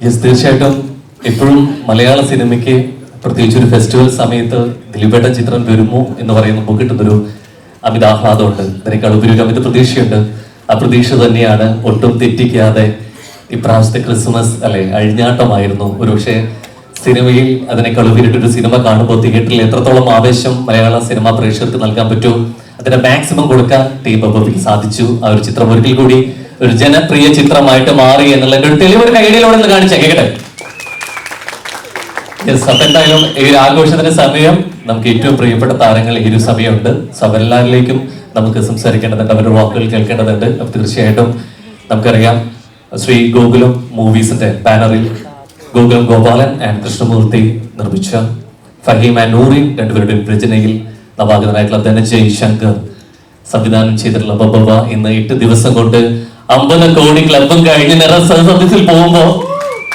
Yes, തീർച്ചയായിട്ടും എപ്പോഴും മലയാള സിനിമയ്ക്ക് പ്രത്യേകിച്ച് ഒരു ഫെസ്റ്റിവൽ സമയത്ത് ദിലീപേട്ടൻ ചിത്രം വരുമോ എന്ന് പറയുമ്പോൾ കിട്ടുന്നൊരു അമിതാഹ്ലാദമുണ്ട്. ഇതിനേക്കാൾ ഉപരി ഒരു അമിത പ്രതീക്ഷയുണ്ട്. ആ പ്രതീക്ഷ തന്നെയാണ് ഒട്ടും തെറ്റിക്കാതെ ഇപ്രാവശ്യത്തെ ക്രിസ്മസ് അഴിഞ്ഞാട്ടമായിരുന്നു. ഒരുപക്ഷെ സിനിമയിൽ അതിനേക്കാൾ ഉപരിട്ടൊരു സിനിമ കാണുമ്പോൾ തിയേറ്ററിൽ എത്രത്തോളം ആവേശം മലയാള സിനിമ പ്രേക്ഷകർക്ക് നൽകാൻ പറ്റും അതിന്റെ മാക്സിമം കൊടുക്കാൻ ടീം ബബ്ബയ്ക്ക് സാധിച്ചു. ആ ഒരു ചിത്രം ഒരിക്കൽ കൂടി ഒരു ജനപ്രിയ ചിത്രമായിട്ട് മാറി എന്നുള്ള തെളിവ് കൈയിലൂടെ കാണിച്ച കേട്ടെ. യെസ്, അപ്പൊ എന്തായാലും ഈ ഒരു ആഘോഷത്തിന്റെ സമയം നമുക്ക് ഏറ്റവും പ്രിയപ്പെട്ട താരങ്ങൾ ഈ ഒരു സമയമുണ്ട്. സോ അവരെല്ലാവരിലേക്കും നമുക്ക് സംസാരിക്കേണ്ടതുണ്ട്, അവരുടെ വാക്കുകൾ കേൾക്കേണ്ടതുണ്ട്. അപ്പൊ തീർച്ചയായിട്ടും നമുക്കറിയാം ശ്രീ ഗോകുലം മൂവീസിന്റെ ബാനറിൽ ഗോകുലം ഗോപാലൻ ആൻഡ് കൃഷ്ണമൂർത്തി നിർമ്മിച്ച ഫഹീം ആൻഡ് നൂറിൻ രണ്ടുപേരുടെയും രചനയിൽ നവാഗതനായിട്ടുള്ള ധനഞ്ജയ് ശങ്കർ സംവിധാനം ചെയ്തിട്ടുള്ള ബബ്ബ ഇന്ന് 8 ദിവസം കൊണ്ട് 50 കോടി ക്ലബും കഴിഞ്ഞ് സർവീസിൽ പോകുമ്പോ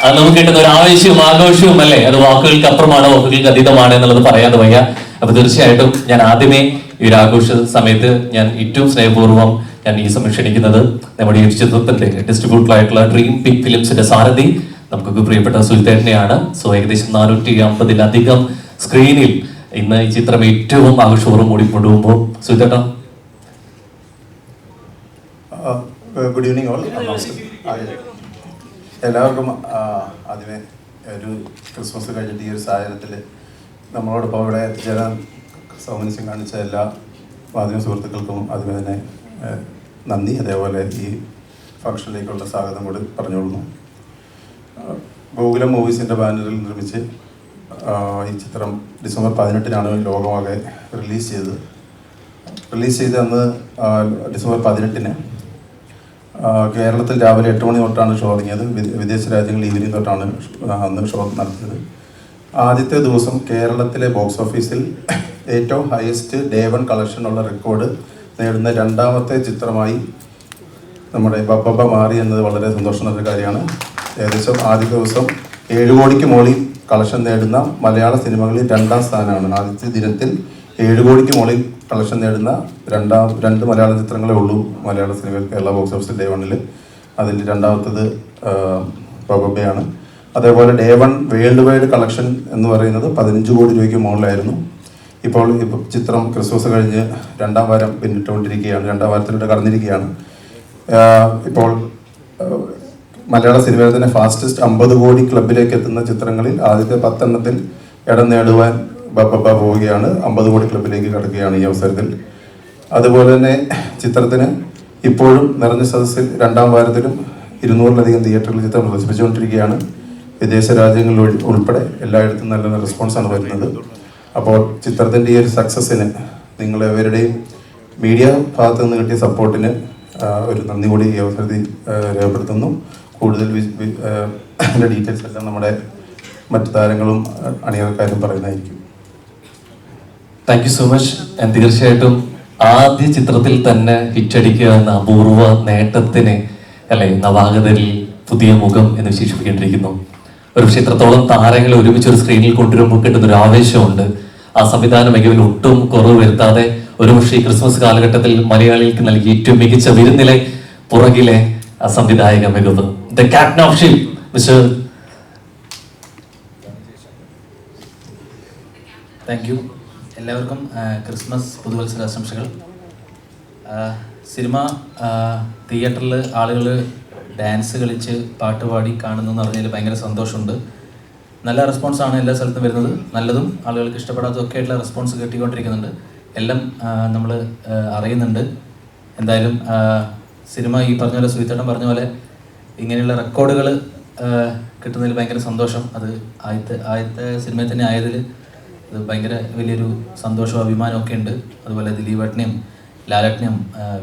അത് നമുക്ക് കിട്ടുന്ന ഒരു ആവേശവും ആഘോഷവും അത് വാക്കുകൾക്ക് അപ്പുറമാണ്, വാക്കുകൾക്ക് അതീതമാണ് എന്നുള്ളത് പറയാതെ വയ്യ. അപ്പൊ തീർച്ചയായിട്ടും ഞാൻ ആദ്യമേ ഈ ഒരു ആഘോഷ സമയത്ത് ഞാൻ ഏറ്റവും സ്നേഹപൂർവ്വം ഞാൻ ഈ സമയം ക്ഷണിക്കുന്നത് നമ്മുടെ ഈ ചിത്രത്തിന്റെ ഡിസ്ട്രിബ്യൂട്ടറായിട്ടുള്ള ഡ്രീം ബിഗ് ഫിലിംസിന്റെ സാരഥി നമുക്കൊക്കെ പ്രിയപ്പെട്ട സുൽത്താനെയാണ്. സോ ഏകദേശം 450-ലധികം സ്ക്രീനിൽ ഇന്ന് ഈ ചിത്രം ഏറ്റവും ആഘോഷപൂർവ്വം കൂടി കൊണ്ടുപോകുമ്പോൾ സുൽത്താൻ. Good evening all. എല്ലാവർക്കും ആദ്യമേ ഒരു ക്രിസ്മസ് കഴിഞ്ഞിട്ട് ഈ ഒരു സാഹചര്യത്തിൽ നമ്മളോടൊപ്പം ഇവിടെ എത്തിച്ചേരാൻ സൗമനസ്യം കാണിച്ച എല്ലാ മാധ്യമ സുഹൃത്തുക്കൾക്കും ആദ്യമേ തന്നെ നന്ദി. അതേപോലെ ഈ ഫംഗ്ഷനിലേക്കുള്ള സ്വാഗതം കൂടി പറഞ്ഞുകൊള്ളുന്നു. ഗോകുലം മൂവീസിൻ്റെ ബാനറിൽ നിർമ്മിച്ച് ഈ ചിത്രം ഡിസംബർ 18-നാണ് ലോകമാകെ റിലീസ് ചെയ്ത് അന്ന് ഡിസംബർ 18-ന് കേരളത്തിൽ രാവിലെ 8 മണി തൊട്ടാണ് ഷോ തുടങ്ങിയത്. വിദേശ രാജ്യങ്ങളിൽ ഈവനിങ് തൊട്ടാണ് അന്ന് ഷോ നടത്തിയത്. ആദ്യത്തെ ദിവസം കേരളത്തിലെ ബോക്സ് ഓഫീസിൽ ഏറ്റവും ഹയസ്റ്റ് ഡേ 1 കളക്ഷനുള്ള റെക്കോർഡ് നേടുന്ന രണ്ടാമത്തെ ചിത്രമായി നമ്മുടെ ബബ്ബ മാറി എന്നത് വളരെ സന്തോഷം നൽകുന്ന കാര്യമാണ്. ഏകദേശം ആദ്യ ദിവസം 7 കോടിക്ക് മുകളിൽ കളക്ഷൻ നേടുന്ന മലയാള സിനിമകളിൽ 2ാം സ്ഥാനമാണ്. ആദ്യത്തെ ദിനത്തിൽ 7 കോടിക്ക് മുകളിൽ കളക്ഷൻ നേടുന്ന 2 മലയാള ചിത്രങ്ങളേ ഉള്ളൂ മലയാള സിനിമയിൽ കേരള ബോക്സ് ഓഫീസിൽ ഡേ 1-ൽ. അതിൽ രണ്ടാമത്തത് ബബ്ബയാണ്. അതേപോലെ ഡേ 1 വേൾഡ് വൈഡ് കളക്ഷൻ എന്ന് പറയുന്നത് 15 കോടി രൂപയ്ക്ക് മുകളിലായിരുന്നു. ഇപ്പോൾ ചിത്രം ക്രിസ്മസ് കഴിഞ്ഞ് 2ാം വാരം പിന്നിട്ടുകൊണ്ടിരിക്കുകയാണ്, 2ാം വാരത്തിലൂടെ കടന്നിരിക്കുകയാണ്. ഇപ്പോൾ മലയാള സിനിമയിൽ തന്നെ ഫാസ്റ്റസ്റ്റ് 50 കോടി ക്ലബിലേക്ക് എത്തുന്ന ചിത്രങ്ങളിൽ ആദ്യത്തെ 10 എണ്ണത്തിൽ ഇടം നേടുവാൻ ബബ്ബ പോവുകയാണ്. 50 കോടി ക്ലബിലേക്ക് കടക്കുകയാണ് ഈ അവസരത്തിൽ. അതുപോലെ തന്നെ ചിത്രത്തിന് ഇപ്പോഴും നിറഞ്ഞ സദസ്സിൽ 2ാം വാരത്തിലും 200-ലധികം തിയേറ്ററുകളിൽ ചിത്രം പ്രദർശിപ്പിച്ചുകൊണ്ടിരിക്കുകയാണ്. വിദേശ രാജ്യങ്ങളിൽ ഉൾപ്പെടെ എല്ലായിടത്തും നല്ല റെസ്പോൺസാണ് വരുന്നത്. അപ്പോൾ ചിത്രത്തിൻ്റെ ഈ ഒരു സക്സസ്സിന് നിങ്ങളെവരുടെയും മീഡിയ ഭാഗത്തു നിന്ന് കിട്ടിയ സപ്പോർട്ടിന് ഒരു നന്ദി കൂടി ഈ അവസരത്തിൽ രേഖപ്പെടുത്തുന്നു. കൂടുതൽ ഡീറ്റെയിൽസ് എല്ലാം നമ്മുടെ മറ്റു താരങ്ങളും അണിയറക്കാരും പറയുന്നതായിരിക്കും. Thank you so much. തീർച്ചയായിട്ടും ആദ്യ ചിത്രത്തിൽ തന്നെ ഹിറ്റടിക്കുക എന്ന അപൂർവ നേട്ടത്തിന് നവാഗതരിൽ പുതിയ മുഖം എന്ന് വിശേഷിപ്പിക്കേണ്ടിയിരിക്കുന്നു. ഒരു ചിത്രത്തോളം താരങ്ങളെ ഒരുമിച്ച് ഒരു സ്ക്രീനിൽ കൊണ്ടുവരുമ്പോൾ കിട്ടുന്നൊരു ആവേശമുണ്ട്. ആ സംവിധാന മികവിൽ ഒട്ടും കുറവ് വരുത്താതെ ഒരുപക്ഷെ ഈ ക്രിസ്മസ് കാലഘട്ടത്തിൽ മലയാളികൾക്ക് നൽകിയ ഏറ്റവും മികച്ച വിരുന്നിലെ പുറകിലെ ആ സംവിധായക മികവ്. The captain of ship mister. Thank you. എല്ലാവർക്കും ക്രിസ്മസ് പുതുവത്സര ആശംസകൾ. സിനിമ തിയേറ്ററിൽ ആളുകൾ ഡാൻസ് കളിച്ച് പാട്ടുപാടി കാണുന്നു എന്ന് പറഞ്ഞതിൽ ഭയങ്കര സന്തോഷമുണ്ട്. നല്ല റെസ്പോൺസാണ് എല്ലാ സ്ഥലത്തും വരുന്നത്. നല്ലതും ആളുകൾക്ക് ഇഷ്ടപ്പെടാത്തതും ഒക്കെ ആയിട്ടുള്ള റെസ്പോൺസ് കിട്ടിക്കൊണ്ടിരിക്കുന്നുണ്ട്. എല്ലാം നമ്മൾ അറിയുന്നുണ്ട്. എന്തായാലും സിനിമ ഈ പറഞ്ഞ പോലെ സുഹിത്തേട്ടൻ പറഞ്ഞ പോലെ ഇങ്ങനെയുള്ള റെക്കോർഡുകൾ കിട്ടുന്നതിൽ ഭയങ്കര സന്തോഷം. അത് ആദ്യത്തെ സിനിമയിൽ തന്നെ ആയതിൽ അത് ഭയങ്കര വലിയൊരു സന്തോഷവും അഭിമാനവും ഒക്കെ ഉണ്ട്. അതുപോലെ ദിലീപേട്ടനെയും ലാലേട്ടനെയും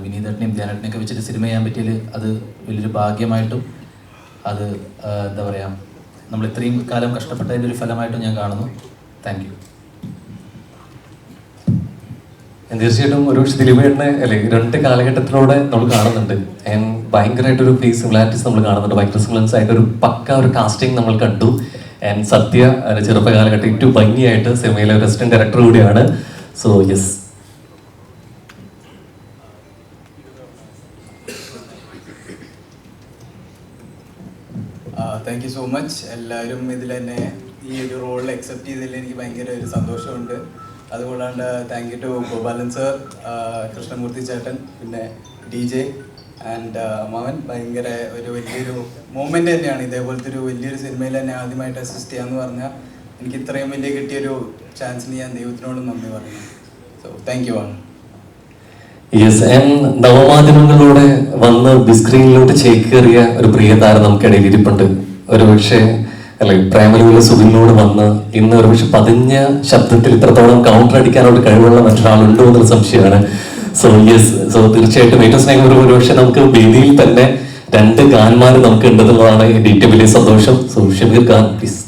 വിനീതേട്ടനെയും ധ്യാനേട്ടനെയൊക്കെ വെച്ചിട്ട് സിനിമ ചെയ്യാൻ പറ്റിയതിൽ അത് വലിയൊരു ഭാഗ്യമായിട്ടും അത് എന്താ പറയുക, നമ്മൾ ഇത്രയും കാലം കഷ്ടപ്പെട്ടതിൻ്റെ ഒരു ഫലമായിട്ടും ഞാൻ കാണുന്നു. Thank you. തീർച്ചയായിട്ടും ഒരു ദിലീപേട്ടനെ 2 കാലഘട്ടത്തിലൂടെ നമ്മൾ കാണുന്നുണ്ട്. ഭയങ്കരമായിട്ടൊരു ഫേസ് സിമിലാരിറ്റീസ് നമ്മൾ കാണുന്നുണ്ട്. ഭയങ്കര സിമിലൻസ് ആയിട്ട് ഒരു കാസ്റ്റിംഗ് നമ്മൾ കണ്ടു. സത്യ ചെറുപ്പകാലഘട്ടം ഏറ്റവും ഭംഗിയായിട്ട് സിനിമയിലെ ഒരു അസിസ്റ്റന്റ് ഡയറക്ടർ കൂടിയാണ്. So yes. Thank you so much. എല്ലാവരും ഇതിൽ തന്നെ ഈ ഒരു റോളിൽ അക്സെപ്റ്റ് ചെയ്തതിൽ എനിക്ക് ഭയങ്കര ഒരു സന്തോഷമുണ്ട്. അതുകൂടാണ്ട് thank you to Gopalan sir, Krishnamurthy ചേട്ടൻ, പിന്നെ DJ ആൻഡ് അമ്മാവൻ. ഭയങ്കര ഒരു വലിയൊരു മൂമെൻ്റ് തന്നെയാണ്. ഇതേപോലത്തെ ഒരു വലിയൊരു സിനിമയിൽ തന്നെ ആദ്യമായിട്ട് അസിസ്റ്റ് ചെയ്യാന്ന് പറഞ്ഞാൽ എനിക്ക് ഇത്രയും വലിയ കിട്ടിയൊരു ചാൻസിന് ഞാൻ ദൈവത്തിനോട് നന്ദി പറയുന്നു. So thank you all. Yes, നവമാധ്യമങ്ങളിലൂടെ വന്ന് ബിസ്ക്രീനിലോട്ട് ചേക്കേറിയ ഒരു പ്രിയ താരം നമുക്കിടയിൽ ഇരിപ്പുണ്ട്. ഒരുപക്ഷെ അല്ലെ പ്രൈമറിയിലെ സുഖിനോട് വന്ന് ഇന്ന് ഒരുപക്ഷെ പതിഞ്ഞ ശബ്ദത്തിൽ ഇത്രത്തോളം കൗണ്ടർ അടിക്കാനുള്ള കഴിവുള്ള മറ്റൊരാളുണ്ടോ എന്നൊരു സംശയമാണ്. സോ യെസ്, സോ തീർച്ചയായിട്ടും ഏറ്റവും സ്നേഹം ഒരുപക്ഷെ നമുക്ക് വേദിയിൽ തന്നെ 2 ഗാന്മാർ നമുക്ക് ഉണ്ടെന്നുള്ളതാണ് എൻ്റെ ഏറ്റവും വലിയ സന്തോഷം. So Shameer Khan please.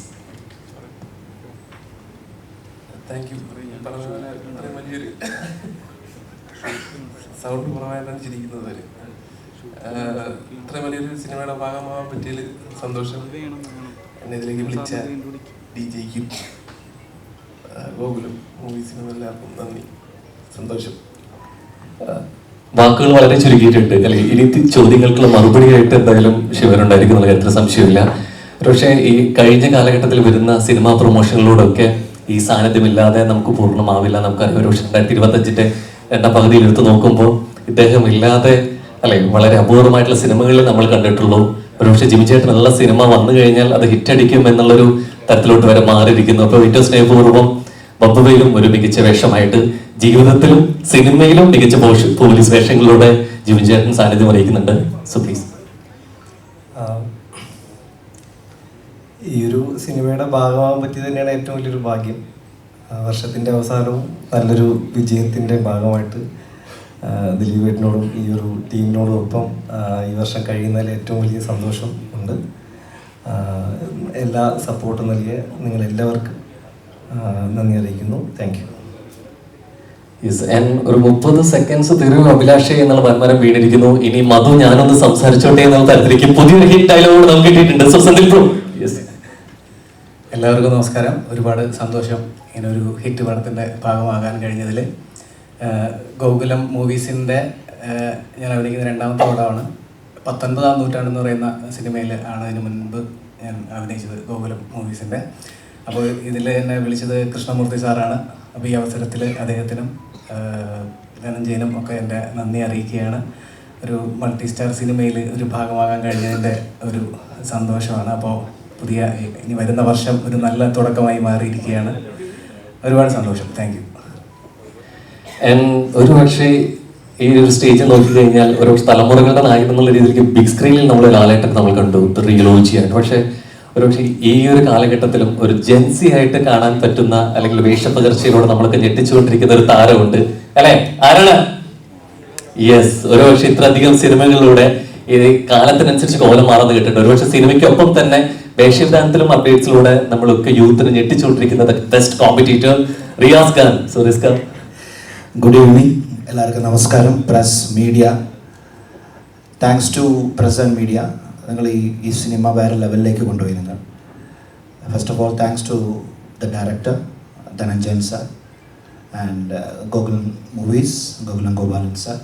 Sound കുറവായിട്ടാണ് ചിരിക്കുന്നത്. ഇത്രയും വലിയൊരു സിനിമയുടെ ഭാഗമാകാൻ പറ്റിയതിൽ സന്തോഷം. എന്നെ ഇതിലേക്ക് വിളിച്ച DJക്കും ഗോകുലം മൂവീസിനും എല്ലാവർക്കും നന്ദി, സന്തോഷം. വാക്കുകൾ വളരെ ചുരുക്കിയിട്ടുണ്ട് അല്ലെ. ഇനി ചോദ്യങ്ങൾക്കുള്ള മറുപടിയായിട്ട് എന്തായാലും ശിവനുണ്ടായിരിക്കും എന്നുള്ള കാര്യത്തിൽ സംശയമില്ല. പക്ഷേ ഈ കഴിഞ്ഞ കാലഘട്ടത്തിൽ വരുന്ന സിനിമാ പ്രൊമോഷനിലൂടെയൊക്കെ ഈ സാന്നിധ്യമില്ലാതെ നമുക്ക് പൂർണ്ണമാവില്ല. നമുക്കറിയാം, ഒരു പക്ഷേ 2025 എന്ന പകുതിയിൽ എടുത്ത് നോക്കുമ്പോൾ ഇദ്ദേഹം ഇല്ലാതെ അല്ലെ വളരെ അപൂർവമായിട്ടുള്ള സിനിമകളിൽ നമ്മൾ കണ്ടിട്ടുള്ളൂ. ഒരുപക്ഷെ ജിമി ചേട്ടൻ നല്ല സിനിമ വന്നു കഴിഞ്ഞാൽ അത് ഹിറ്റടിക്കും എന്നുള്ളൊരു തരത്തിലോട്ട് വരെ മാറിയിരിക്കുന്നു. അപ്പോൾ ഏറ്റവും സ്നേഹപൂർവ്വം ബബ്ബയിലും ഒരു മികച്ച വേഷമായിട്ട്, ജീവിതത്തിലും സിനിമയിലും മികച്ച പോലീസ് വേഷങ്ങളിലൂടെ ജിമി ചേട്ടൻ സാന്നിധ്യം അറിയിക്കുന്നുണ്ട്. So please. ഈ ഒരു സിനിമയുടെ ഭാഗമാകാൻ പറ്റിയത് തന്നെയാണ് ഏറ്റവും വലിയൊരു ഭാഗ്യം. വർഷത്തിൻ്റെ അവസാനവും നല്ലൊരു വിജയത്തിൻ്റെ ഭാഗമായിട്ട് ദിലീപേട്ടനോടും ഈ ഒരു ടീമിനോടും ഒപ്പം ഈ വർഷം കഴിയുന്നതിൽ ഏറ്റവും വലിയ സന്തോഷം ഉണ്ട്. എല്ലാ സപ്പോർട്ടും നൽകിയ നിങ്ങളെല്ലാവർക്കും നന്ദി അറിയിക്കുന്നു. Thank you. ഒരു 30 സെക്കൻഡ്സ് തരൂ അഭിലാഷേ എന്നുള്ള വന്മരം വീണിരിക്കുന്നു. ഇനി മധു ഞാനൊന്ന് സംസാരിച്ചോട്ടെ എന്നുള്ള തരത്തിലേക്ക് പുതിയൊരു ഹിറ്റ് ഡയലോഗ് നമുക്ക് കിട്ടിയിട്ടുണ്ട്. So Sandeep bro. എല്ലാവർക്കും നമസ്കാരം. ഒരുപാട് സന്തോഷം ഇങ്ങനെ ഒരു ഹിറ്റ് പടത്തിൻ്റെ ഭാഗമാകാൻ കഴിഞ്ഞതിൽ. ഗോകുലം മൂവീസിൻ്റെ ഞാൻ അഭിനയിക്കുന്ന 2ാമത്തെ പടമാണ്. 19ാം നൂറ്റാണ്ടെന്ന് പറയുന്ന സിനിമയിൽ ആണ് അതിന് മുൻപ് ഞാൻ അഭിനയിച്ചത്, ഗോകുലം മൂവീസിൻ്റെ. അപ്പോൾ ഇതിൽ എന്നെ വിളിച്ചത് കൃഷ്ണമൂർത്തി സാറാണ്. അപ്പോൾ ഈ അവസരത്തിൽ അദ്ദേഹത്തിനും ധനഞ്ജയനും ഒക്കെ എൻ്റെ നന്ദി അറിയിക്കുകയാണ്. ഒരു മൾട്ടി സ്റ്റാർ സിനിമയിൽ ഒരു ഭാഗമാകാൻ കഴിഞ്ഞതിൻ്റെ ഒരു സന്തോഷമാണ്. അപ്പോൾ പുതിയ ഇനി വരുന്ന വർഷം ഒരു നല്ല തുടക്കമായി മാറിയിരിക്കുകയാണ്. ഒരുപാട് സന്തോഷം. Thank you. ഒരു പക്ഷേ ഈ ഒരു സ്റ്റേജിൽ നോക്കിക്കഴിഞ്ഞാൽ ഒരു തലമുറകളുടെ നായകൻ എന്നുള്ള രീതിയിലേക്ക് ബിഗ് സ്ക്രീനിൽ നമ്മൾ ലാലേട്ടൻ നമ്മൾ കണ്ടു റിയലോജിയായിട്ട്. പക്ഷേ ഒരുപക്ഷെ ഈ ഒരു കാലഘട്ടത്തിലും ഒരു ജെൻസി ആയിട്ട് കാണാൻ പറ്റുന്ന അല്ലെങ്കിൽ വേഷപ്പകർച്ചയിലൂടെ നമ്മളൊക്കെ ഞെട്ടിച്ചുകൊണ്ടിരിക്കുന്ന ഒരു താരമുണ്ട് അല്ലെ, ആരാണ്? യെസ്, ഒരുപക്ഷെ ഇത്രയധികം സിനിമകളിലൂടെ ഈ കാലത്തിനനുസരിച്ച് കോലം മാറാതെ കിട്ടുന്നുണ്ട്. ഒരുപക്ഷെ സിനിമയ്ക്കൊപ്പം തന്നെ വേഷവിധാനത്തിലും അപ്ഡേറ്റ്സിലൂടെ നമ്മളൊക്കെ യൂത്തിന് ഞെട്ടിച്ചുകൊണ്ടിരിക്കുന്നത് best competitor Riyas Khan. So Riyas Khan. Good evening, എല്ലാവർക്കും നമസ്കാരം. Press media, thanks to press and media. നിങ്ങൾ ഈ സിനിമ വേറെ ലെവലിലേക്ക് കൊണ്ടുപോയി നിങ്ങൾ. First of all thanks to the director Dhananjayan sir and Gokulam movies, Gokulam Gopalan sir.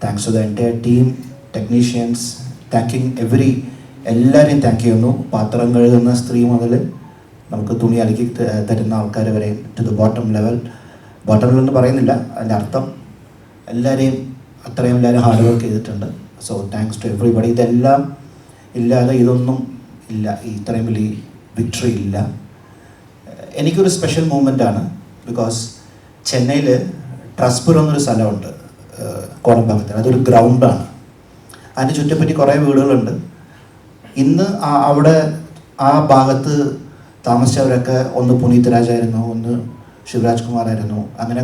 Thanks to the entire team, technicians, thanking എല്ലാവരെയും താങ്ക് ചെയ്യുന്നു. പാത്രം കഴുകുന്ന സ്ത്രീ മുതൽ നമുക്ക് തുണി അലക്കി തരുന്ന ആൾക്കാർ വരെ, ടു ദ ബോട്ടം ലെവൽ എന്ന് പറയുന്നില്ല, അതിൻ്റെ അർത്ഥം എല്ലാവരെയും അത്രയും എല്ലാവരും ഹാർഡ് വർക്ക് ചെയ്തിട്ടുണ്ട്. So thanks to everybody. ഇതെല്ലാം ഇല്ലാതെ ഇതൊന്നും ഇല്ല, ഇത്രയും വലിയ വിക്ടറി ഇല്ല. എനിക്കൊരു സ്പെഷ്യൽ മൂമെൻ്റാണ്. ബിക്കോസ് ചെന്നൈയിൽ ട്രസ്പുരം എന്നൊരു സ്ഥലമുണ്ട് കോടമ്പാക്കത്തിൽ. അതൊരു ഗ്രൗണ്ടാണ്. അതിൻ്റെ ചുറ്റപ്പറ്റി കുറേ വീടുകളുണ്ട്. ഇന്ന് അവിടെ ആ ഭാഗത്ത് താമസിച്ചവരൊക്കെ ഒന്ന് പുനീത് രാജായിരുന്നു, ഒന്ന് ശിവരാജ് കുമാറായിരുന്നു. അങ്ങനെ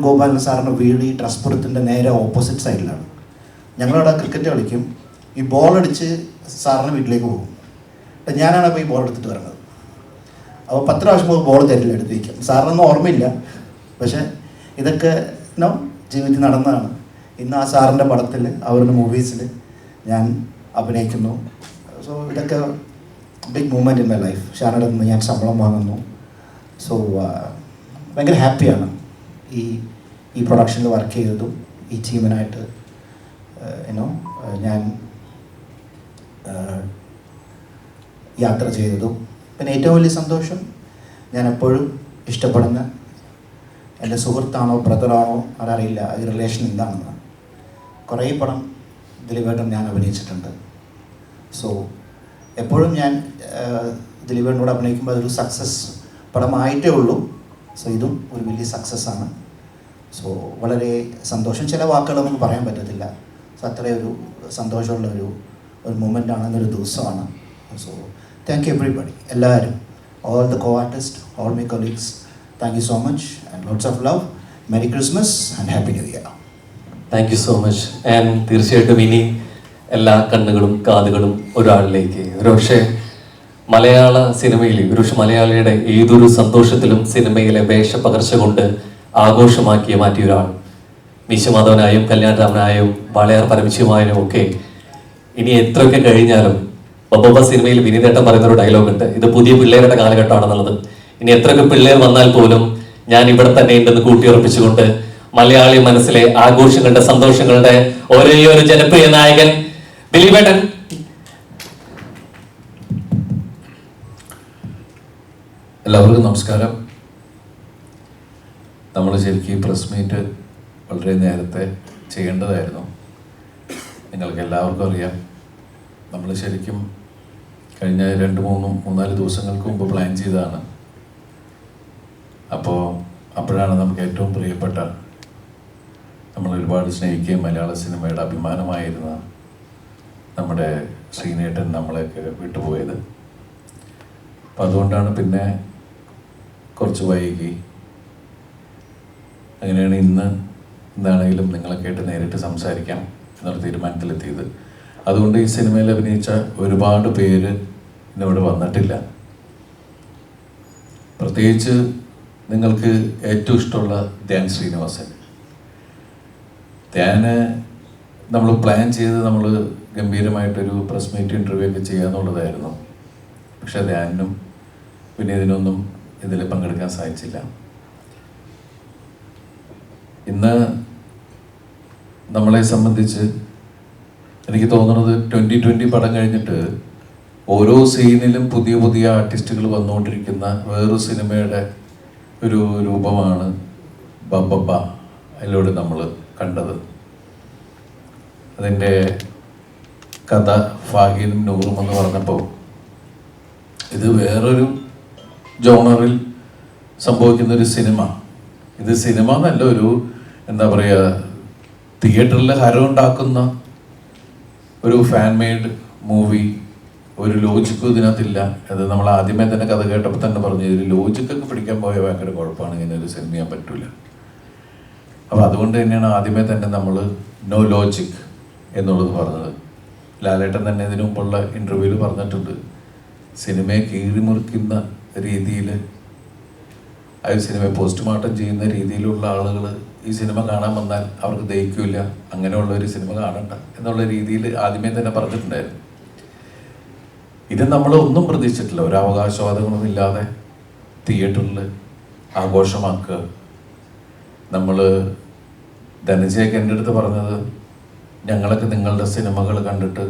ഗോപാലൻ സാറിൻ്റെ വീട് ഈ ട്രസ്പുരത്തിൻ്റെ നേരെ ഓപ്പോസിറ്റ് സൈഡിലാണ്. ഞങ്ങളവിടെ ക്രിക്കറ്റ് കളിക്കും. ഈ ബോൾ അടിച്ച് സാറിൻ്റെ വീട്ടിലേക്ക് പോകും. ഞാനാണ് അപ്പോൾ ഈ ബോൾ എടുത്തിട്ട് വരുന്നത്. അപ്പോൾ 10 പ്രാവശ്യം ബോൾ തരില്ല, എടുത്ത് വയ്ക്കും. സാറിനൊന്നും ഓർമ്മയില്ല, പക്ഷേ ഇതൊക്കെ ജീവിതത്തിൽ നടന്നതാണ്. ഇന്ന് ആ സാറിൻ്റെ പടത്തിൽ, അവരുടെ മൂവീസിൽ ഞാൻ അഭിനയിക്കുന്നു. സോ ഇതൊക്കെ big moment in my life. ഷാനയുടെ നിന്ന് ഞാൻ ശമ്പളം വാങ്ങുന്നു. സോ ഭയങ്കര ഹാപ്പിയാണ് ഈ പ്രൊഡക്ഷനിൽ വർക്ക് ചെയ്തതും ഈ ടീമിനായിട്ട്. ഞാൻ യാത്ര ചെയ്തതും. പിന്നെ ഏറ്റവും വലിയ സന്തോഷം, ഞാൻ എപ്പോഴും ഇഷ്ടപ്പെടുന്ന എൻ്റെ സുഹൃത്താണോ ബ്രദറാണോ അതറിയില്ല, ഈ റിലേഷൻ എന്താണെന്ന്. കുറേ പടം ദിലീപേട്ടൻ ഞാൻ അഭിനയിച്ചിട്ടുണ്ട്. സോ എപ്പോഴും ഞാൻ ദിലീപേട്ടനോട് അഭിനയിക്കുമ്പോൾ അതൊരു സക്സസ് പടമായിട്ടേ ഉള്ളൂ. സോ ഇതും ഒരു വലിയ സക്സസ്സാണ്. സോ വളരെ സന്തോഷം. ചില വാക്കുകൾ നമുക്ക് പറയാൻ പറ്റത്തില്ല. സോ അത്രയൊരു സന്തോഷമുള്ള ഒരു മൊമെൻ്റാണ്, എന്നൊരു ദിവസമാണ്. സോ താങ്ക് യു എവറിബഡി, എല്ലാവരും, all the co-artists, all my colleagues, thank you so much and lots of love. Merry Christmas and Happy New Year. Thank you so much. And തീർച്ചയായിട്ടും ഇനി എല്ലാ കണ്ണുകളും കാതുകളും ഒരാളിലേക്ക്, ഒരുപക്ഷെ മലയാള സിനിമയിൽ, ഒരുപക്ഷെ മലയാളിയുടെ ഏതൊരു സന്തോഷത്തിലും സിനിമയിലെ വേഷപ്പകർച്ച കൊണ്ട് ആഘോഷമാക്കിയ മാറ്റിയ ഒരാൾ, മീശമാധവനായും കല്യാണരാമനായും വാളയാർ പരമശിവമായും ഒക്കെ ഇനി എത്രയൊക്കെ കഴിഞ്ഞാലും ബൊബ സിനിമയിൽ വിനീതേട്ടൻ പറയുന്ന ഒരു ഡയലോഗ് ഉണ്ട്, ഇത് പുതിയ പിള്ളേരുടെ കാലഘട്ടമാണെന്നുള്ളത്. ഇനി എത്രയൊക്കെ പിള്ളേർ വന്നാൽ പോലും ഞാൻ ഇവിടെ തന്നെ ഉണ്ടെന്ന് കൂട്ടിയുറപ്പിച്ചുകൊണ്ട് മലയാളി മനസ്സിലെ ആഘോഷങ്ങളുടെ സന്തോഷങ്ങളുടെ ഒരേ ഒരു ജനപ്രിയ നായകൻ ദിലീപേട്ടൻ. എല്ലാവർക്കും നമസ്കാരം. നമ്മൾ ശരിക്കും പ്രസ് മീറ്റ് വളരെ നേരത്തെ ചെയ്യേണ്ടതായിരുന്നു. നിങ്ങൾക്ക് എല്ലാവർക്കും അറിയാം, നമ്മൾ ശരിക്കും കഴിഞ്ഞ 2-3-4 ദിവസങ്ങൾക്ക് മുമ്പ് പ്ലാൻ ചെയ്തതാണ്. അപ്പോഴാണ് നമുക്ക് ഏറ്റവും പ്രിയപ്പെട്ട, നമ്മൾ ഒരുപാട് സ്നേഹിക്കുകയും മലയാള സിനിമയുടെ അഭിമാനമായിരുന്ന നമ്മുടെ ശ്രീനേട്ടൻ നമ്മളെയൊക്കെ വിട്ടുപോയത്. അപ്പം അതുകൊണ്ടാണ് പിന്നെ കുറച്ച് വൈകി. അങ്ങനെയാണ് ഇന്ന് എന്താണെങ്കിലും നിങ്ങളൊക്കെ ആയിട്ട് നേരിട്ട് സംസാരിക്കാം എന്നുള്ള തീരുമാനത്തിലെത്തിയത്. അതുകൊണ്ട് ഈ സിനിമയിൽ അഭിനയിച്ച ഒരുപാട് പേര് ഇന്നിവിടെ വന്നിട്ടില്ല. പ്രത്യേകിച്ച് നിങ്ങൾക്ക് ഏറ്റവും ഇഷ്ടമുള്ള ധ്യാൻ ശ്രീനിവാസൻ. ധ്യാന് നമ്മൾ പ്ലാൻ ചെയ്ത് നമ്മൾ ഗംഭീരമായിട്ടൊരു പ്രസ് മീറ്റ് ഇൻ്റർവ്യൂ ഒക്കെ ചെയ്യാന്നുള്ളതായിരുന്നു. പക്ഷെ ധ്യാനും പിന്നെ ഇതിനൊന്നും ഇതിൽ പങ്കെടുക്കാൻ സാധിച്ചില്ല. ഇന്ന് നമ്മളെ സംബന്ധിച്ച് എനിക്ക് തോന്നുന്നത് 2020 പടം കഴിഞ്ഞിട്ട് ഓരോ സീനിലും പുതിയ പുതിയ ആർട്ടിസ്റ്റുകൾ വന്നുകൊണ്ടിരിക്കുന്ന വേറൊരു സിനിമയുടെ ഒരു രൂപമാണ് ബബ്ബ അതിലൂടെ നമ്മൾ കണ്ടത്. അതിൻ്റെ കഥ ഫാഹിനും നൂറും എന്ന് പറഞ്ഞപ്പോൾ ഇത് വേറൊരു ജോണറിൽ സംഭവിക്കുന്നൊരു സിനിമ. ഇത് സിനിമ എന്നല്ല, ഒരു എന്താ പറയുക, തിയേറ്ററിൽ ഹരമുണ്ടാക്കുന്ന ഒരു ഫാൻ മെയ്ഡ് മൂവി. ഒരു ലോജിക്കും ഇതിനകത്തില്ല. അത് നമ്മൾ ആദ്യമേ തന്നെ കഥ കേട്ടപ്പോൾ തന്നെ പറഞ്ഞു, ഇതിൽ ലോജിക്കൊക്കെ പിടിക്കാൻ പോയ ഭയങ്കര കുഴപ്പമാണ്, ഇങ്ങനെ ഒരു സിനിമ ചെയ്യാൻ പറ്റൂല. അപ്പോൾ അതുകൊണ്ട് തന്നെയാണ് ആദ്യമേ തന്നെ നമ്മൾ നോ ലോജിക് എന്നുള്ളത് പറഞ്ഞത്. ലാലേട്ടൻ തന്നെ ഇതിനു മുമ്പുള്ള ഇൻ്റർവ്യൂവിൽ പറഞ്ഞിട്ടുണ്ട്, സിനിമയെ കീറിമുറിക്കുന്ന രീതിയിൽ, ആ സിനിമയെ പോസ്റ്റ്മോർട്ടം ചെയ്യുന്ന രീതിയിലുള്ള ആളുകൾ ഈ സിനിമ കാണാൻ വന്നാൽ അവർക്ക് ദഹിക്കില്ല, അങ്ങനെയുള്ള ഒരു സിനിമ കാണണ്ട എന്നുള്ള രീതിയിൽ ആദ്യമേ തന്നെ പറഞ്ഞിട്ടുണ്ടായിരുന്നു. ഇത് നമ്മൾ ഒന്നും പ്രതീക്ഷിച്ചിട്ടില്ല. ഒരു അവകാശവാദങ്ങളും ഇല്ലാതെ തിയേറ്ററിൽ ആഘോഷമാക്കുക. നമ്മൾ ധനജയൊക്കെ എൻ്റെ അടുത്ത് പറഞ്ഞത്, ഞങ്ങളൊക്കെ നിങ്ങളുടെ സിനിമകൾ കണ്ടിട്ട്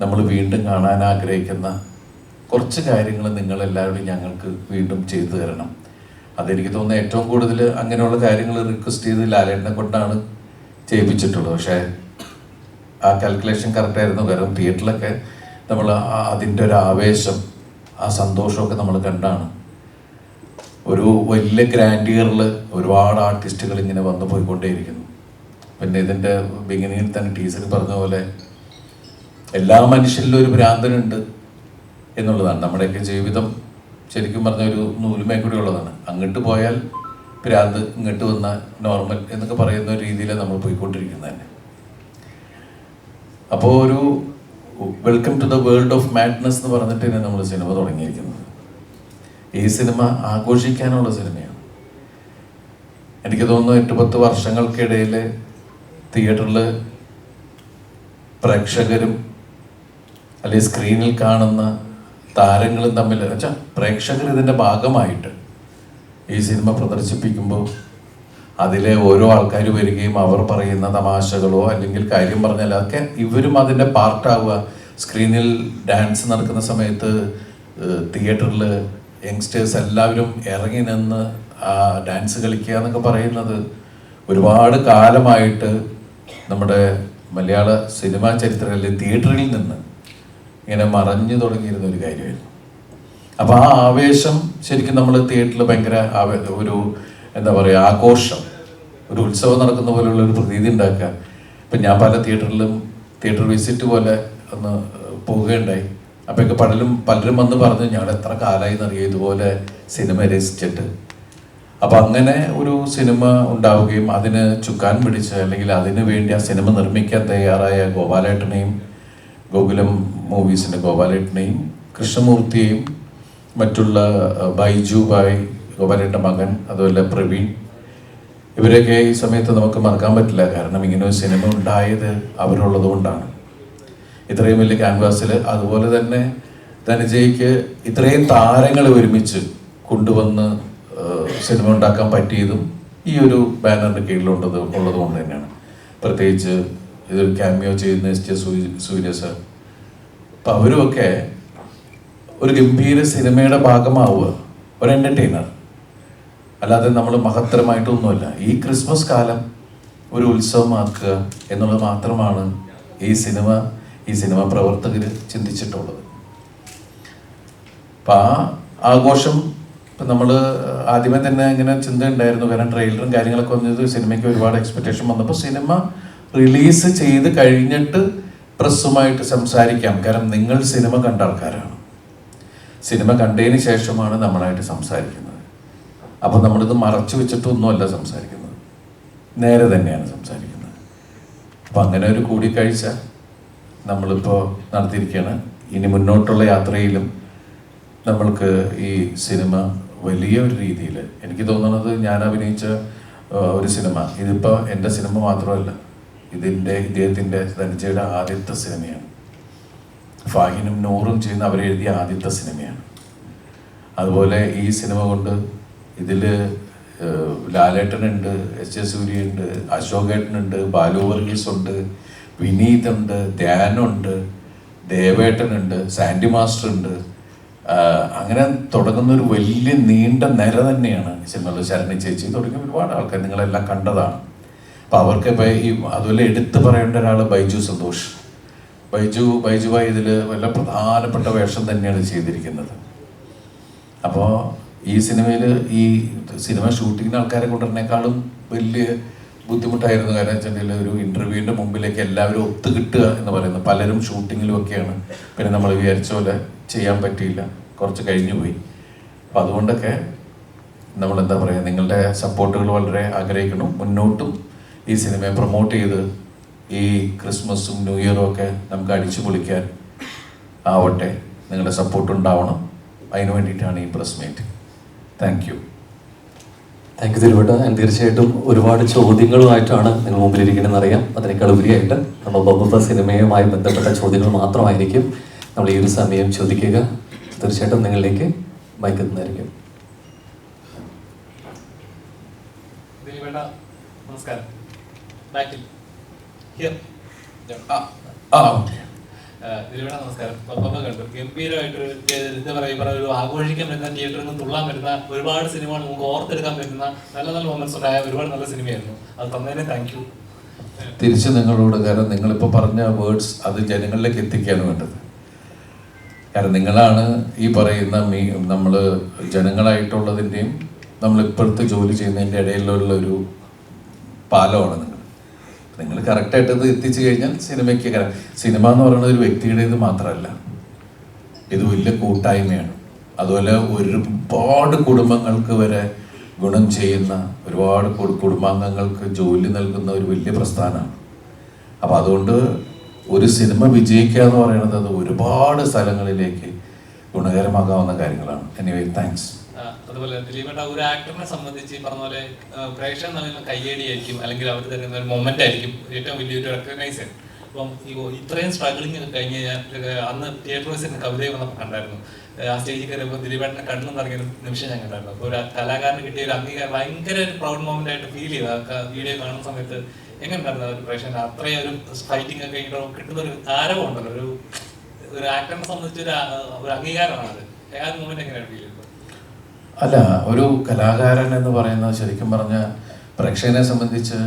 നമ്മൾ വീണ്ടും കാണാൻ ആഗ്രഹിക്കുന്ന കുറച്ച് കാര്യങ്ങൾ നിങ്ങളെല്ലാവരും ഞങ്ങൾക്ക് വീണ്ടും ചെയ്തു തരണം. അതെനിക്ക് തോന്നുന്നത് ഏറ്റവും കൂടുതൽ അങ്ങനെയുള്ള കാര്യങ്ങൾ റിക്വസ്റ്റ് ചെയ്ത് ലാലേട്ടനെ കൊണ്ടാണ് ചെയ്യിപ്പിച്ചിട്ടുള്ളത്. പക്ഷേ ആ കാൽക്കുലേഷൻ കറക്റ്റായിരുന്നു. കാരണം തിയേറ്ററിലൊക്കെ നമ്മൾ അതിൻ്റെ ഒരു ആവേശം, ആ സന്തോഷമൊക്കെ നമ്മൾ കണ്ടാണ്. ഒരു വലിയ ഗ്രാൻഡിയറിൽ ഒരുപാട് ആർട്ടിസ്റ്റുകൾ ഇങ്ങനെ വന്നു പോയിക്കൊണ്ടേയിരിക്കുന്നു. പിന്നെ ഇതിൻ്റെ ബിഗിനിങ്ങിൽ തന്നെ ടീച്ചർ പറഞ്ഞ പോലെ എല്ലാ മനുഷ്യരിലും ഒരു ഭ്രാന്തനുണ്ട് എന്നുള്ളതാണ്. നമ്മുടെയൊക്കെ ജീവിതം ശരിക്കും പറഞ്ഞ ഒരു നൂലുമേ കൂടി ഉള്ളതാണ്. അങ്ങോട്ട് പോയാൽ ഭ്രാന്ത്, ഇങ്ങോട്ട് വന്നാൽ നോർമൽ എന്നൊക്കെ പറയുന്ന ഒരു രീതിയിലാണ് നമ്മൾ പോയിക്കൊണ്ടിരിക്കുന്നത് തന്നെ. അപ്പോൾ ഒരു welcome to the world of madness എന്ന് പറഞ്ഞിട്ട് തന്നെ നമ്മൾ സിനിമ തുടങ്ങിയിരിക്കുന്നത്. ഈ സിനിമ ആഘോഷിക്കാനുള്ള സിനിമയാണ്. എനിക്ക് തോന്നുന്നു 8-10 വർഷങ്ങൾക്കിടയിൽ തിയേറ്ററിൽ പ്രേക്ഷകരും അല്ലെങ്കിൽ സ്ക്രീനിൽ കാണുന്ന താരങ്ങളും തമ്മിൽ വെച്ചാൽ പ്രേക്ഷകർ ഇതിൻ്റെ ഭാഗമായിട്ട് ഈ സിനിമ പ്രദർശിപ്പിക്കുമ്പോൾ അതിലെ ഓരോ ആൾക്കാർ വരികയും അവർ പറയുന്ന തമാശകളോ അല്ലെങ്കിൽ കാര്യം പറഞ്ഞാൽ അതൊക്കെ ഇവരും അതിൻ്റെ പാർട്ടാവുക. സ്ക്രീനിൽ ഡാൻസ് നടക്കുന്ന സമയത്ത് തിയേറ്ററിൽ യങ്സ്റ്റേഴ്സ് എല്ലാവരും ഇറങ്ങി നിന്ന് ആ ഡാൻസ് കളിക്കുക എന്നൊക്കെ പറയുന്നത് ഒരുപാട് കാലമായിട്ട് നമ്മുടെ മലയാള സിനിമാ ചരിത്രത്തിൽ തിയേറ്ററിൽ നിന്ന് ഇങ്ങനെ മറഞ്ഞു തുടങ്ങിയിരുന്ന ഒരു കാര്യമായിരുന്നു. അപ്പോൾ ആ ആവേശം ശരിക്കും നമ്മൾ തിയേറ്ററിൽ ഭയങ്കര ഒരു എന്താ പറയുക ആഘോഷം, ഒരു ഉത്സവം നടക്കുന്ന പോലെയുള്ള ഒരു പ്രതീതി ഉണ്ടാക്കുക. ഇപ്പം ഞാൻ പല തിയേറ്റർ വിസിറ്റ് പോലെ ഒന്ന് പോവുകയുണ്ടായി. അപ്പോഴൊക്കെ പലരും വന്ന് പറഞ്ഞു ഞങ്ങൾ എത്ര കാലമായി എന്നറിയാം ഇതുപോലെ സിനിമ രസിച്ചിട്ട്. അപ്പം അങ്ങനെ ഒരു സിനിമ ഉണ്ടാവുകയും അതിന് ചുക്കാൻ പിടിച്ച് അല്ലെങ്കിൽ അതിനു വേണ്ടി ആ സിനിമ നിർമ്മിക്കാൻ തയ്യാറായ ഗോപാലേട്ടനെയും, ഗോകുലം മൂവീസിൻ്റെ ഗോപാലേട്ടനെയും, കൃഷ്ണമൂർത്തിയെയും, മറ്റുള്ള ബൈജു ബായ്, ഗോപാലേട്ടൻ്റെ മകൻ, അതുപോലെ പ്രവീൺ, ഇവരൊക്കെ ഈ സമയത്ത് നമുക്ക് മറക്കാൻ പറ്റില്ല. കാരണം ഇങ്ങനെ ഒരു സിനിമ ഉണ്ടായത് അവരുള്ളത് കൊണ്ടാണ്. ഇത്രയും വലിയ ക്യാൻവാസിൽ അതുപോലെ തന്നെ ധനജയ്ക്ക് ഇത്രയും താരങ്ങളെ ഒരുമിച്ച് കൊണ്ടുവന്ന് സിനിമ ഉണ്ടാക്കാൻ പറ്റിയതും ഈ ഒരു ബാനറിൻ്റെ കീഴിലുള്ളത് കൊണ്ട് തന്നെയാണ്. പ്രത്യേകിച്ച് ഇതൊരു ക്യാമിയോ ചെയ്യുന്ന എസ് സൂര്യ സർ. അപ്പം അവരുമൊക്കെ ഒരു ഗംഭീര സിനിമയുടെ ഭാഗമാവുക, ഒരു എൻ്റർടൈനർ, അല്ലാതെ നമ്മൾ മഹത്തരമായിട്ടൊന്നുമല്ല. ഈ ക്രിസ്മസ് കാലം ഒരു ഉത്സവമാക്കുക എന്നുള്ളത് മാത്രമാണ് ഈ സിനിമ പ്രവർത്തകർ ചിന്തിച്ചിട്ടുള്ളത്. അപ്പം ആ ആഘോഷം ഇപ്പം നമ്മൾ ആദ്യമേ തന്നെ ഇങ്ങനെ ചിന്ത ഉണ്ടായിരുന്നു. കാരണം ട്രെയിലറും കാര്യങ്ങളൊക്കെ വന്നത് സിനിമയ്ക്ക് ഒരുപാട് എക്സ്പെക്റ്റേഷൻ വന്നപ്പോൾ സിനിമ റിലീസ് ചെയ്ത് കഴിഞ്ഞിട്ട് പ്രസ്സുമായിട്ട് സംസാരിക്കാം. കാരണം നിങ്ങൾ സിനിമ കണ്ട ആൾക്കാരാണ്, സിനിമ കണ്ടതിന് ശേഷമാണ് നമ്മളായിട്ട് സംസാരിക്കുന്നത്. അപ്പോൾ നമ്മളിത് മറച്ചു വെച്ചിട്ടൊന്നുമല്ല സംസാരിക്കുന്നത്, നേരെ തന്നെയാണ് സംസാരിക്കുന്നത്. അപ്പം അങ്ങനെ ഒരു കൂടിക്കാഴ്ച നമ്മളിപ്പോൾ നടത്തിയിരിക്കുകയാണ്. ഇനി മുന്നോട്ടുള്ള യാത്രയിലും നമ്മൾക്ക് ഈ സിനിമ വലിയ ഒരു രീതിയിൽ, എനിക്ക് തോന്നുന്നത് ഞാൻ അഭിനയിച്ച ഒരു സിനിമ, ഇതിപ്പോൾ എൻ്റെ സിനിമ മാത്രമല്ല, ഇദ്ദേഹത്തിൻ്റെ ധനജയുടെ ആദ്യത്തെ സിനിമയാണ്. ഫാഹിനും നൂറും ചെയ്യുന്ന അവരെഴുതിയ ആദ്യത്തെ സിനിമയാണ്. അതുപോലെ ഈ സിനിമ കൊണ്ട് ഇതിൽ ലാലേട്ടനുണ്ട്, എസ് സൂര്യയുണ്ട്, അശോകേട്ടനുണ്ട്, ബാലു വർഗീസ് ഉണ്ട്, വിനീത് ഉണ്ട്, ധ്യാനുണ്ട്, ദേവേട്ടനുണ്ട്, സാൻഡി മാസ്റ്റർ ഉണ്ട്. അങ്ങനെ തുടങ്ങുന്ന ഒരു വലിയ നീണ്ട നിര തന്നെയാണ് സിനിമയിൽ. ശരണി ചേച്ചി തുടങ്ങിയ ഒരുപാട് ആൾക്കാർ നിങ്ങളെല്ലാം കണ്ടതാണ്. അപ്പം അവർക്ക് ഇപ്പം അതുപോലെ എടുത്തു പറയേണ്ട ഒരാൾ ബൈജു സന്തോഷ്. ബൈജുവായി ഇതിൽ വല്ല പ്രധാനപ്പെട്ട വേഷം തന്നെയാണ് ചെയ്തിരിക്കുന്നത്. അപ്പോൾ ഈ സിനിമയിൽ ഈ സിനിമ ഷൂട്ടിങ്ങിന് ആൾക്കാരെ കൊണ്ടുവരുന്നേക്കാളും വലിയ ബുദ്ധിമുട്ടായിരുന്നു. കാരണം വെച്ചിട്ടുണ്ടെങ്കിൽ ഒരു ഇൻ്റർവ്യൂവിൻ്റെ മുമ്പിലേക്ക് എല്ലാവരും ഒത്തു കിട്ടുക എന്ന് പറയുന്നത്. പലരും ഷൂട്ടിങ്ങിലും ഒക്കെയാണ്. പിന്നെ നമ്മൾ വിചാരിച്ച പോലെ ചെയ്യാൻ പറ്റിയില്ല, കുറച്ച് കഴിഞ്ഞു പോയി. അപ്പം അതുകൊണ്ടൊക്കെ നമ്മളെന്താ പറയുക, നിങ്ങളുടെ സപ്പോർട്ടുകൾ വളരെ ആഗ്രഹിക്കണം. മുന്നോട്ടും ഈ സിനിമയെ പ്രൊമോട്ട് ചെയ്ത് ഈ ക്രിസ്മസും ന്യൂ ഇയറും ഒക്കെ നമുക്ക് അടിച്ചു പൊളിക്കാൻ ആവട്ടെ. നിങ്ങളുടെ സപ്പോർട്ട് ഉണ്ടാവണം. അതിന് വേണ്ടിയിട്ടാണ് ഈ പ്രസ് മീറ്റ്. താങ്ക് യു ദിലീപേട്ട. തീർച്ചയായിട്ടും ഒരുപാട് ചോദ്യങ്ങളുമായിട്ടാണ് നിങ്ങൾ മുമ്പിലിരിക്കണമെന്ന് അറിയാം. അതിനേക്കാൾ ഉപരിയായിട്ട് നമ്മൾ ബൊബ്ബ സിനിമയുമായി ബന്ധപ്പെട്ട ചോദ്യങ്ങൾ മാത്രമായിരിക്കും നമ്മൾ ഈ ഒരു സമയം ചോദിക്കുക. തീർച്ചയായിട്ടും നിങ്ങളിലേക്ക് മൈക്ക് എത്തുന്നതായിരിക്കും. ദിലീപേട്ട നമസ്കാരം. ബാക്കിൽ ദിലീപേട്ട നമസ്കാരം. ബൊബ്ബ കണ്ടു ഗംഭീരമായിട്ടൊരു എന്താ പറയുക, ഒരു ആഘോഷിക്കാൻ പറ്റുന്ന, തിയേറ്ററിൽ നിന്ന് തുള്ളാൻ പറ്റുന്ന ഒരുപാട് സിനിമകൾ നമുക്ക് ഓർത്തെടുക്കാൻ പറ്റുന്ന നല്ല നല്ല മൊമെന്റ്സ് ഉണ്ടായ ഒരുപാട് നല്ല സിനിമയായിരുന്നു. അത് തന്നതിന് താങ്ക് യു. തിരിച്ച് നിങ്ങളോട്, കാരണം നിങ്ങളിപ്പോൾ പറഞ്ഞ വേർഡ്സ് അത് ജനങ്ങളിലേക്ക് എത്തിക്കുകയാണ് വേണ്ടത്. കാരണം നിങ്ങളാണ് ഈ പറയുന്ന നമ്മൾ ജനങ്ങളായിട്ടുള്ളതിൻ്റെയും നമ്മളിപ്പോഴത്തെ ജോലി ചെയ്യുന്നതിൻ്റെ ഇടയിലുള്ള ഒരു പാലമാണ് നിങ്ങൾ കറക്റ്റായിട്ട് ഇത് എത്തിച്ചു കഴിഞ്ഞാൽ സിനിമയ്ക്ക്. സിനിമ എന്ന് പറയുന്നത് ഒരു വ്യക്തിയുടേത് മാത്രമല്ല, ഇത് വലിയ കൂട്ടായ്മയാണ്. അതുപോലെ ഒരുപാട് കുടുംബങ്ങൾക്ക് വരെ ഗുണം ചെയ്യുന്ന, ഒരുപാട് കുടുംബാംഗങ്ങൾക്ക് ജോലി നൽകുന്ന ഒരു വലിയ പ്രസ്ഥാനമാണ്. അപ്പം അതുകൊണ്ട് ഒരു സിനിമ വിജയിക്കുക എന്ന് പറയുന്നത് അത് ഒരുപാട് സ്ഥലങ്ങളിലേക്ക് ഗുണകരമാകാവുന്ന കാര്യങ്ങളാണ്. Anyway thanks. അതുപോലെ ദിലീപേട്ട, ഒരു ആക്ടറിനെ സംബന്ധിച്ച് പറഞ്ഞ പോലെ പ്രേക്ഷകർ നൽകുന്ന കയ്യടിയായിരിക്കും, അല്ലെങ്കിൽ അവർ തരുന്ന ഒരു മൊമെന്റ് ആയിരിക്കും ഏറ്റവും വലിയൊരു റെക്കഗ്നൈസ്. അപ്പം ഇത്രയും സ്ട്രഗിളിങ് കഴിഞ്ഞ് ഞാൻ അന്ന് തിയേറ്റർ വൈസിന് കവിതയെ വന്നപ്പോൾ കണ്ടായിരുന്നു. ആ സ്റ്റേജിൽ കയറിയപ്പോൾ ദിലീപേട്ടനെ കണ്ണു നിറങ്ങിയ നിമിഷം ഞാൻ കണ്ടായിരുന്നു. അപ്പോൾ ഒരു കലാകാരന് കിട്ടിയ ഒരു അംഗീകാരം ഭയങ്കര ഒരു പ്രൗഡ് മൊമെന്റ് ആയിട്ട് ഫീൽ ചെയ്തു. ആ വീഡിയോ കാണുന്ന സമയത്ത് എങ്ങനെ ഉണ്ടായിരുന്നു ഒരു പ്രേക്ഷകൻ അത്രയും ഒരു ഫൈറ്റിംഗ് ഒക്കെ കിട്ടുന്ന ഒരു ആരവം ഉണ്ടല്ലോ, ഒരു ആക്ടറിനെ സംബന്ധിച്ച് ഒരു അംഗീകാരമാണ് അത്. അല്ല, ഒരു കലാകാരൻ എന്ന് പറയുന്നത് ശരിക്കും പറഞ്ഞ പ്രേക്ഷകനെ സംബന്ധിച്ച്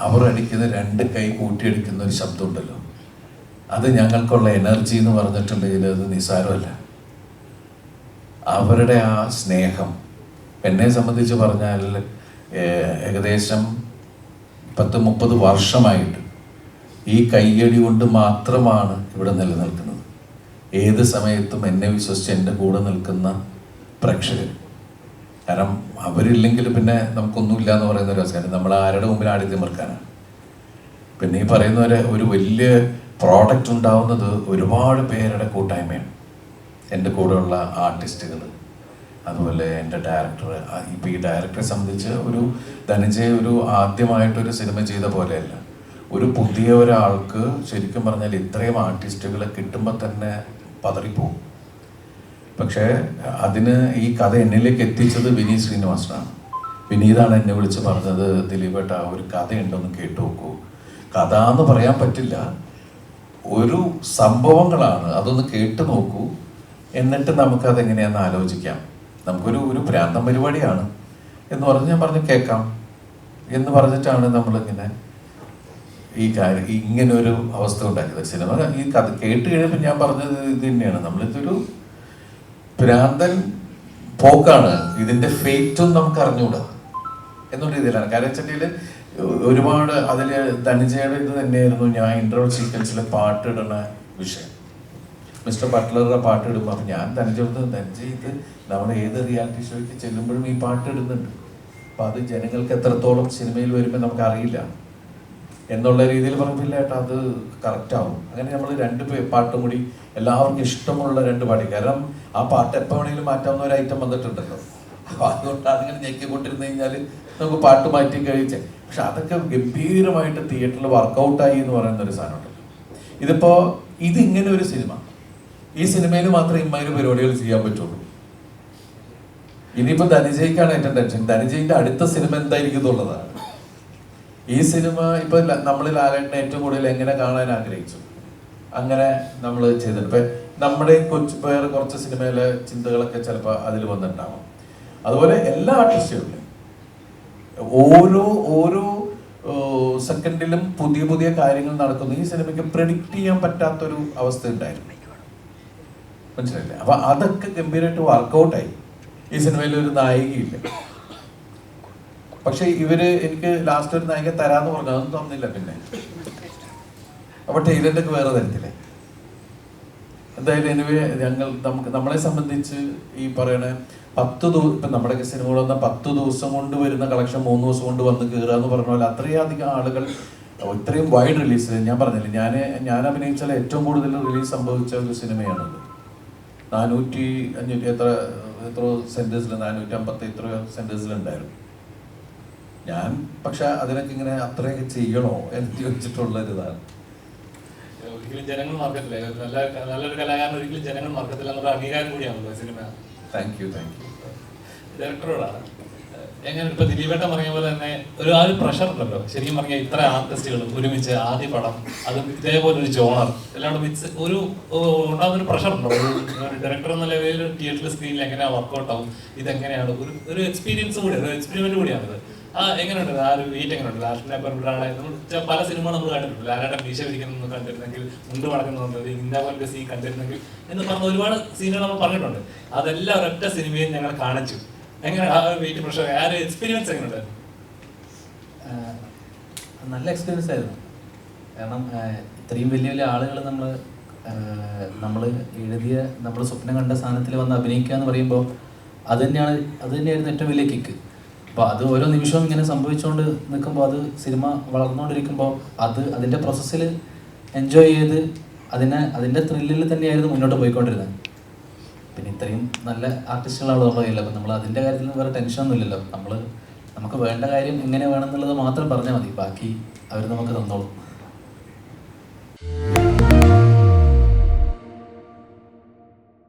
അവർ അടിക്കുന്ന 2 കൈ കൂട്ടിയടിക്കുന്ന ഒരു ശബ്ദമുണ്ടല്ലോ, അത് ഞങ്ങൾക്കുള്ള എനർജി എന്ന് പറഞ്ഞിട്ടുണ്ടെങ്കിൽ അത് നിസ്സാരമല്ല. അവരുടെ ആ സ്നേഹം എന്നെ സംബന്ധിച്ച് പറഞ്ഞാൽ ഏകദേശം 10-30 വർഷമായിട്ട് ഈ കയ്യടി കൊണ്ട് മാത്രമാണ് ഇവിടെ നിലനിൽക്കുന്നത്. ഏത് സമയത്തും എന്നെ വിശ്വസിച്ച് എൻ്റെ കൂടെ നിൽക്കുന്ന പ്രേക്ഷകർ. കാരണം അവരില്ലെങ്കിൽ പിന്നെ നമുക്കൊന്നുമില്ല എന്ന് പറയുന്ന ഒരു അവസ്ഥ. നമ്മൾ ആരുടെ മുമ്പിൽ ആടി തിമിർക്കാനാണ്. പിന്നെ ഈ പറയുന്ന ഒരു വലിയ പ്രോഡക്റ്റ് ഉണ്ടാവുന്നത് ഒരുപാട് പേരുടെ കൂട്ടായ്മയാണ്. എൻ്റെ കൂടെയുള്ള ആർട്ടിസ്റ്റുകൾ, അതുപോലെ എൻ്റെ ഡയറക്ടർ. ഇപ്പോൾ ഈ ഡയറക്ടറെ സംബന്ധിച്ച് ഒരു ധനഞ്ജയ് ഒരു ആദ്യമായിട്ടൊരു സിനിമ ചെയ്ത പോലെയല്ല. ഒരു പുതിയ ഒരാൾക്ക് ശരിക്കും പറഞ്ഞാൽ ഇത്രയും ആർട്ടിസ്റ്റുകളെ കിട്ടുമ്പോൾ തന്നെ പതറിപ്പോവും. പക്ഷേ അതിന് ഈ കഥ എന്നിലേക്ക് എത്തിച്ചത് വിനീത് ശ്രീനിവാസനാണ്. വിനീതാണ് എന്നെ വിളിച്ച് പറഞ്ഞത്, ദിലീപേട്ട ഒരു കഥയുണ്ടെന്ന് കേട്ടു നോക്കൂ. കഥ എന്ന് പറയാൻ പറ്റില്ല, ഒരു സംഭവങ്ങളാണ്, അതൊന്ന് കേട്ടു നോക്കൂ, എന്നിട്ട് നമുക്കതെങ്ങനെയാണെന്ന് ആലോചിക്കാം. നമുക്കൊരു ഭ്രാന്തം പരിപാടിയാണ് എന്ന് പറഞ്ഞ് ഞാൻ പറഞ്ഞു കേൾക്കാം എന്ന് പറഞ്ഞിട്ടാണ് നമ്മളിങ്ങനെ ഈ കാര്യം ഇങ്ങനൊരു അവസ്ഥ ഉണ്ടാക്കിയത്. സിനിമ ഈ കഥ കേട്ട് കഴിയുമ്പോൾ ഞാൻ പറഞ്ഞത് ഇത് തന്നെയാണ്, നമ്മളിതൊരു ഭ്രാന്തൻ പോക്കാണ്, ഇതിൻ്റെ ഫേറ്റും നമുക്ക് അറിഞ്ഞുകൂടാ എന്നുള്ള രീതിയിലാണ്. കാരച്ചട്ടിയിൽ ഒരുപാട് അതിൽ ധനഞ്ജയുടെ ഇത് തന്നെയായിരുന്നു ഞാൻ ഇൻട്രോ സീക്വൻസിൽ പാട്ടിടുന്ന വിഷയം. മിസ്റ്റർ ബട്ട്ലറുടെ പാട്ട് ഇടുമ്പോൾ അപ്പം ഞാൻ ധനഞ്ജയ് ഇത് നമ്മൾ ഏത് റിയാലിറ്റി ഷോയ്ക്ക് ചെല്ലുമ്പോഴും ഈ പാട്ട് ഇടുന്നുണ്ട്. അപ്പം അത് ജനങ്ങൾക്ക് എത്രത്തോളം സിനിമയിൽ വരുമ്പോൾ നമുക്കറിയില്ല എന്നുള്ള രീതിയിൽ പറഞ്ഞില്ല ഏട്ടാ, അത് കറക്റ്റാവും. അങ്ങനെ നമ്മൾ 2 പാട്ടും കൂടി എല്ലാവർക്കും ഇഷ്ടമുള്ള 2 പാട്ട്. കാരണം ആ പാട്ട് എപ്പോൾ വേണമെങ്കിലും മാറ്റാവുന്ന ഒരു ഐറ്റം വന്നിട്ടുണ്ടല്ലോ. അപ്പോൾ അതുകൊണ്ട് അതിങ്ങനെ ഞെക്കിക്കൊണ്ടിരുന്നു കഴിഞ്ഞാൽ നമുക്ക് പാട്ട് മാറ്റി കഴിച്ചേ. പക്ഷെ അതൊക്കെ ഗംഭീരമായിട്ട് തിയേറ്ററിൽ വർക്കൗട്ടായി എന്ന് പറയുന്ന ഒരു സാധനമുണ്ടല്ലോ. ഇതിപ്പോൾ ഇതിങ്ങനെ ഒരു സിനിമ, ഈ സിനിമയിൽ മാത്രമേ ഇമ്മാതിരി പരിപാടികൾ ചെയ്യാൻ പറ്റുള്ളൂ. ഇനിയിപ്പോൾ ധനഞ്ജയ്ക്കാണ് ഏറ്റവും ടെൻഷൻ. ധനഞ്ജയിൻ്റെ അടുത്ത സിനിമ എന്തായിരിക്കും എന്നുള്ളതാണ്. ഈ സിനിമ ഇപ്പൊ നമ്മൾ ലാലേട്ടനെ ഏറ്റവും കൂടുതൽ എങ്ങനെ കാണാൻ ആഗ്രഹിച്ചു അങ്ങനെ നമ്മൾ ചെയ്തിട്ടുണ്ട്. ഇപ്പൊ നമ്മുടെ വേറെ കുറച്ച് സിനിമയിലെ ചിന്തകളൊക്കെ ചിലപ്പോൾ അതിൽ വന്നിട്ടുണ്ടാവും. അതുപോലെ എല്ലാ ആർട്ടിസ്റ്റുകളിലും ഓരോ സെക്കൻഡിലും പുതിയ കാര്യങ്ങൾ നടക്കുന്നു. ഈ സിനിമയ്ക്ക് പ്രെഡിക്റ്റ് ചെയ്യാൻ പറ്റാത്തൊരു അവസ്ഥ ഉണ്ടായിരുന്നു, മനസ്സിലായില്ലേ? അപ്പൊ അതൊക്കെ ഗംഭീരമായിട്ട് വർക്കൗട്ടായി. ഈ സിനിമയിൽ ഒരു നായികയില്ല, പക്ഷെ ഇവര് എനിക്ക് ലാസ്റ്റ് ഒരു നായിക തരാന്ന് പറഞ്ഞു, അതൊന്നും തന്നില്ല. പിന്നെ അപ്പൊ ടൈലറിന്റെ വേറെ തരത്തില്ലേ. എന്തായാലും എനിവേ നമ്മളെ സംബന്ധിച്ച് ഈ പറയണ 10 ഇപ്പൊ നമ്മുടെയൊക്കെ സിനിമകൾ വന്ന 10 ദിവസം കൊണ്ട് വരുന്ന കളക്ഷൻ 3 ദിവസം കൊണ്ട് വന്ന് കയറുക എന്ന് പറഞ്ഞ പോലെ അത്രയധികം ആളുകൾ ഇത്രയും വൈഡ് റിലീസ്. ഞാൻ പറഞ്ഞില്ലേ, ഞാൻ അഭിനയിച്ചാൽ ഏറ്റവും കൂടുതൽ റിലീസ് സംഭവിച്ച ഒരു സിനിമയാണത്. 450 എത്ര സെന്റേഴ്സിൽ 450 എത്രയോ സെന്റേഴ്സിലുണ്ടായിരുന്നു ഞാൻ. പക്ഷെ അതിനൊക്കെ ഇങ്ങനെ അത്രയൊക്കെ ചെയ്യണോ എന്ന് ചോദിച്ചിട്ടുള്ളൊരിതാണ്. ഒരിക്കലും ജനങ്ങൾ മറക്കത്തില്ല, നല്ലൊരു കലാകാരൻ ഒരിക്കലും ജനങ്ങൾ മറക്കത്തില്ല എന്നുള്ള അംഗീകാരം കൂടിയാണല്ലോ സിനിമ. Thank you. ഡയറക്ടറോടാണ് എങ്ങനെ ഇപ്പൊ ദിലീപേട്ടൻ പറഞ്ഞ പോലെ തന്നെ ആ ഒരു പ്രഷർ ഉണ്ടല്ലോ. ശരിക്കും പറഞ്ഞാൽ ഇത്ര ആർട്ടിസ്റ്റുകൾ ഒരുമിച്ച് ആദ്യ പടം, അത് ഇതേപോലെ ഒരു ജോണർ എല്ലാം ഒരു ഉണ്ടാകുന്നൊരു പ്രഷർ ഉണ്ടോ ഒരു ഡയറക്ടർ എന്ന ലെവലിൽ തിയേറ്ററിൽ സ്ക്രീനിൽ എങ്ങനെയാണ് വർക്കൗട്ട് ആവും, ഇതെങ്ങനെയാണ് ഒരു എക്സ്പീരിയൻസ് കൂടിയാണ്, ഒരു എക്സ്പെരിമെന്റ് കൂടിയാണിത്. എങ്ങനെയുണ്ട് ആ ഒരു വെയിറ്റ് എങ്ങനെയുണ്ട്? ലാസ്റ്റിനെ ഒരാളെ പല സിനിമ നമ്മൾ കണ്ടിട്ടുണ്ട്, ലാലേട്ടൻ മീശ പിടിക്കുന്നത് കണ്ടിരുന്നെങ്കിൽ, മുണ്ട് മടക്കുന്നത്, ഇന്ന പോലത്തെ സീൻ കണ്ടിരുന്നെങ്കിൽ എന്ന് പറഞ്ഞ ഒരുപാട് സീനുകൾ നമ്മൾ പറഞ്ഞിട്ടുണ്ട്. അതെല്ലാം ഒരൊറ്റ സിനിമയും ഞങ്ങൾ കാണിച്ചു. എങ്ങനെ ആ വെയിറ്റ് പ്രഷർ, ആ ഒരു എക്സ്പീരിയൻസ് എങ്ങനെയുണ്ട്? നല്ല എക്സ്പീരിയൻസ് ആയിരുന്നു. കാരണം ഇത്രയും വലിയ ആളുകൾ നമ്മൾ എഴുതിയ നമ്മൾ സ്വപ്നം കണ്ട സാധനത്തിൽ വന്ന് അഭിനയിക്കുക എന്ന് പറയുമ്പോൾ അത് തന്നെയായിരുന്നു ഏറ്റവും വലിയ കിക്ക്. അപ്പോൾ അത് ഓരോ നിമിഷവും ഇങ്ങനെ സംഭവിച്ചുകൊണ്ട് നിൽക്കുമ്പോൾ, അത് സിനിമ വളർന്നുകൊണ്ടിരിക്കുമ്പോൾ അതിൻ്റെ പ്രോസസ്സിൽ എൻജോയ് ചെയ്ത് അതിൻ്റെ ത്രില്ലിൽ തന്നെയായിരുന്നു മുന്നോട്ട് പോയിക്കൊണ്ടിരുന്നത്. പിന്നെ ഇത്രയും നല്ല ആർട്ടിസ്റ്റുകളാണ് നമ്മുടെ കയ്യിൽ. അപ്പം നമ്മൾ അതിൻ്റെ കാര്യത്തിൽ വേറെ ടെൻഷനൊന്നും ഇല്ലല്ലോ. നമുക്ക് വേണ്ട കാര്യം എങ്ങനെ വേണമെന്നുള്ളത് മാത്രം പറഞ്ഞാൽ മതി, ബാക്കി അവർ നമുക്ക് തന്നോളും.